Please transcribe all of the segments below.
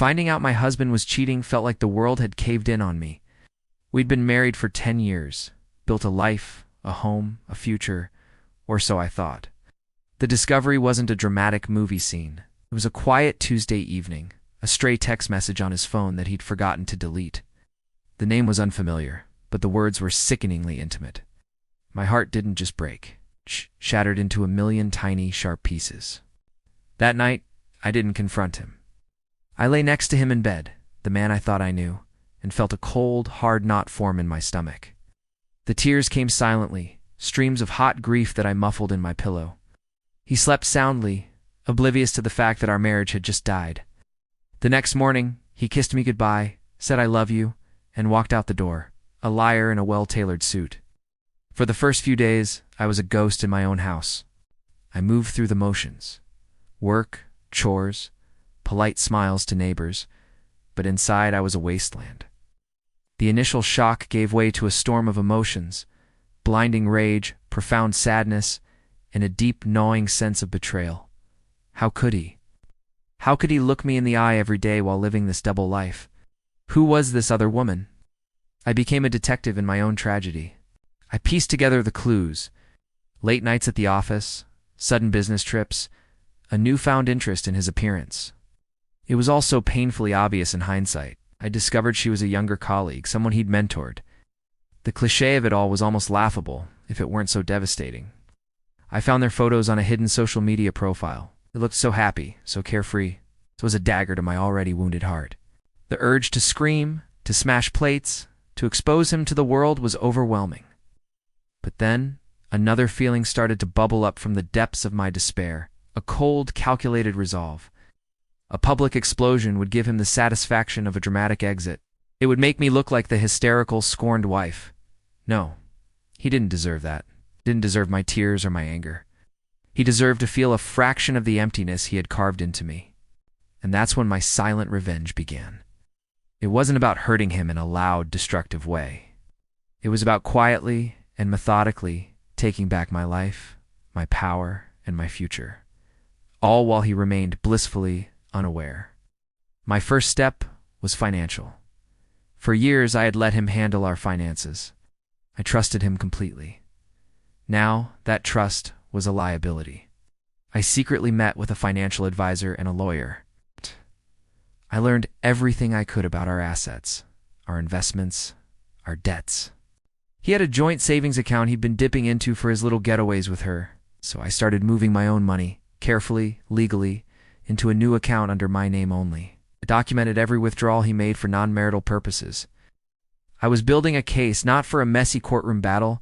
Finding out my husband was cheating felt like the world had caved in on me. We'd been married for 10 years, built a life, a home, a future, or so I thought. The discovery wasn't a dramatic movie scene. It was a quiet Tuesday evening, a stray text message on his phone that he'd forgotten to delete. The name was unfamiliar, but the words were sickeningly intimate. My heart didn't just break, shattered into a million tiny, sharp pieces. That night, I didn't confront him. I lay next to him in bed, the man I thought I knew, and felt a cold, hard knot form in my stomach. The tears came silently, streams of hot grief that I muffled in my pillow. He slept soundly, oblivious to the fact that our marriage had just died. The next morning, he kissed me goodbye, said I love you, and walked out the door, a liar in a well-tailored suit. For the first few days, I was a ghost in my own house. I moved through the motions. Work, chores, polite smiles to neighbors, but inside I was a wasteland. The initial shock gave way to a storm of emotions, blinding rage, profound sadness, and a deep, gnawing sense of betrayal. How could he? How could he look me in the eye every day while living this double life? Who was this other woman? I became a detective in my own tragedy. I pieced together the clues: late nights at the office, sudden business trips, a newfound interest in his appearance. It was all so painfully obvious in hindsight. I discovered she was a younger colleague, someone he'd mentored. The cliché of it all was almost laughable, if it weren't so devastating. I found their photos on a hidden social media profile. They looked so happy, so carefree. It was a dagger to my already wounded heart. The urge to scream, to smash plates, to expose him to the world was overwhelming. But then, another feeling started to bubble up from the depths of my despair, a cold, calculated resolve. A public explosion would give him the satisfaction of a dramatic exit. It would make me look like the hysterical, scorned wife. No, he didn't deserve that. Didn't deserve my tears or my anger. He deserved to feel a fraction of the emptiness he had carved into me. And that's when my silent revenge began. It wasn't about hurting him in a loud, destructive way. It was about quietly and methodically taking back my life, my power, and my future, all while he remained blissfully unaware. My first step was financial. For years, I had let him handle our finances. I trusted him completely. Now, that trust was a liability. I secretly met with a financial advisor and a lawyer. I learned everything I could about our assets, our investments, our debts. He had a joint savings account he'd been dipping into for his little getaways with her, so I started moving my own money, carefully, legally, into a new account under my name only. I documented every withdrawal he made for non-marital purposes. I was building a case not for a messy courtroom battle,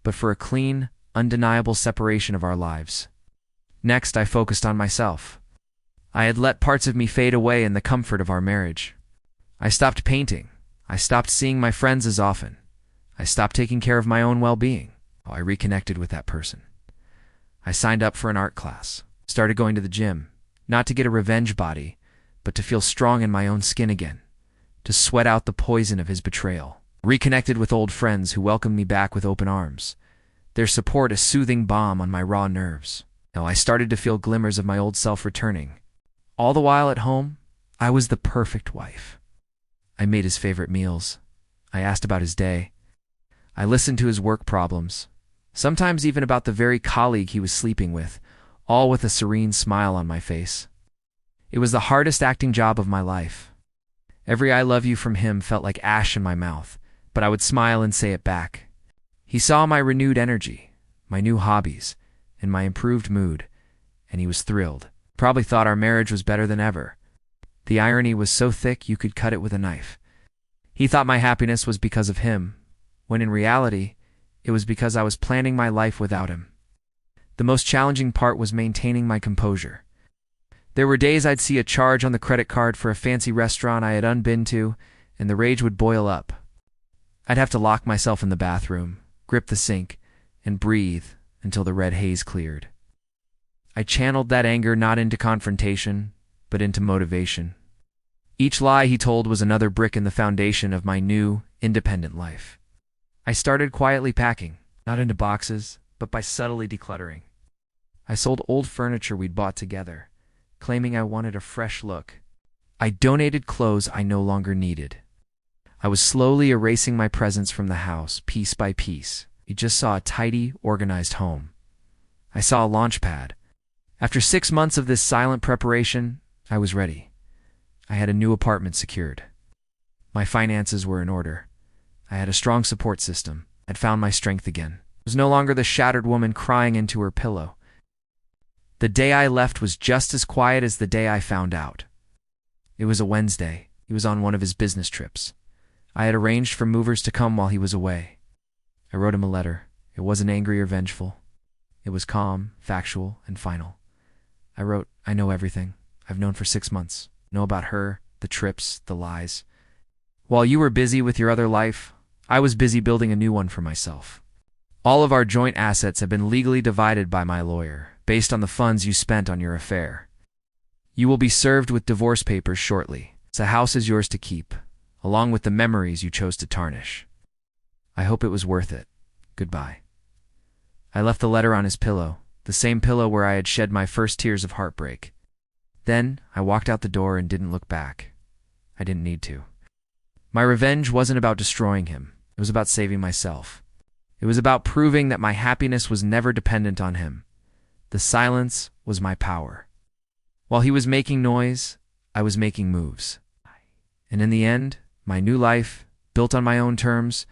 but for a clean, undeniable separation of our lives. Next, I focused on myself. I had let parts of me fade away in the comfort of our marriage. I stopped painting. I stopped seeing my friends as often. I stopped taking care of my own well-being. I reconnected with that person. I signed up for an art class, started going to the gym, not to get a revenge body, but to feel strong in my own skin again, to sweat out the poison of his betrayal. Reconnected with old friends who welcomed me back with open arms, their support a soothing balm on my raw nerves. Now I started to feel glimmers of my old self returning. All the while at home, I was the perfect wife. I made his favorite meals. I asked about his day. I listened to his work problems, sometimes even about the very colleague he was sleeping with, all with a serene smile on my face. It was the hardest acting job of my life. Every I love you from him felt like ash in my mouth, but I would smile and say it back. He saw my renewed energy, my new hobbies, and my improved mood, and he was thrilled. Probably thought our marriage was better than ever. The irony was so thick you could cut it with a knife. He thought my happiness was because of him, when in reality, it was because I was planning my life without him. The most challenging part was maintaining my composure. There were days I'd see a charge on the credit card for a fancy restaurant I had unbeen to, and the rage would boil up. I'd have to lock myself in the bathroom, grip the sink, and breathe until the red haze cleared. I channeled that anger not into confrontation, but into motivation. Each lie he told was another brick in the foundation of my new, independent life. I started quietly packing, not into boxes, but by subtly decluttering. I sold old furniture we'd bought together, claiming I wanted a fresh look. I donated clothes I no longer needed. I was slowly erasing my presence from the house, piece by piece. You just saw a tidy, organized home. I saw a launch pad. After 6 months of this silent preparation, I was ready. I had a new apartment secured. My finances were in order. I had a strong support system. I'd found my strength again. I was no longer the shattered woman crying into her pillow. The day I left was just as quiet as the day I found out. It was a Wednesday. He was on one of his business trips. I had arranged for movers to come while he was away. I wrote him a letter. It wasn't angry or vengeful. It was calm, factual, and final. I wrote, I know everything. I've known for 6 months. Know about her, the trips, the lies. While you were busy with your other life, I was busy building a new one for myself. All of our joint assets have been legally divided by my lawyer, based on the funds you spent on your affair. You will be served with divorce papers shortly. The house is yours to keep, along with the memories you chose to tarnish. I hope it was worth it. Goodbye. I left the letter on his pillow, the same pillow where I had shed my first tears of heartbreak. Then I walked out the door and didn't look back. I didn't need to. My revenge wasn't about destroying him. It was about saving myself. It was about proving that my happiness was never dependent on him. The silence was my power. While he was making noise, I was making moves. And in the end, my new life, built on my own terms,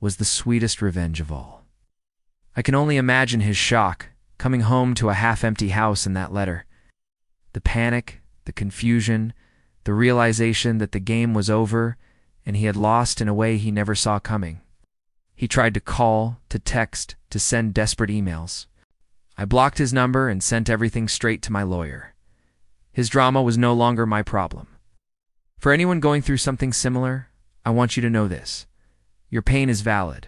was the sweetest revenge of all. I can only imagine his shock, coming home to a half-empty house in that letter. The panic, the confusion, the realization that the game was over and he had lost in a way he never saw coming. He tried to call, to text, to send desperate emails. I blocked his number and sent everything straight to my lawyer. His drama was no longer my problem. For anyone going through something similar, I want you to know this. Your pain is valid,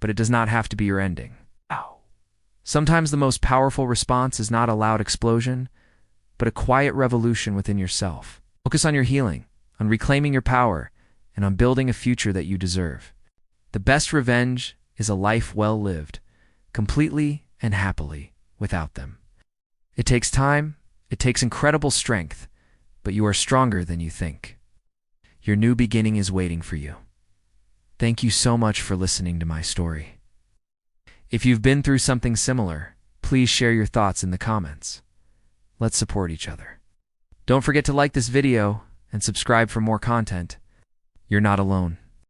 but it does not have to be your ending. Ow. Sometimes the most powerful response is not a loud explosion, but a quiet revolution within yourself. Focus on your healing, on reclaiming your power, and on building a future that you deserve. The best revenge is a life well lived, completely and happily, without them. It takes time, it takes incredible strength, but you are stronger than you think. Your new beginning is waiting for you. Thank you so much for listening to my story. If you've been through something similar, please share your thoughts in the comments. Let's support each other. Don't forget to like this video and subscribe for more content. You're not alone.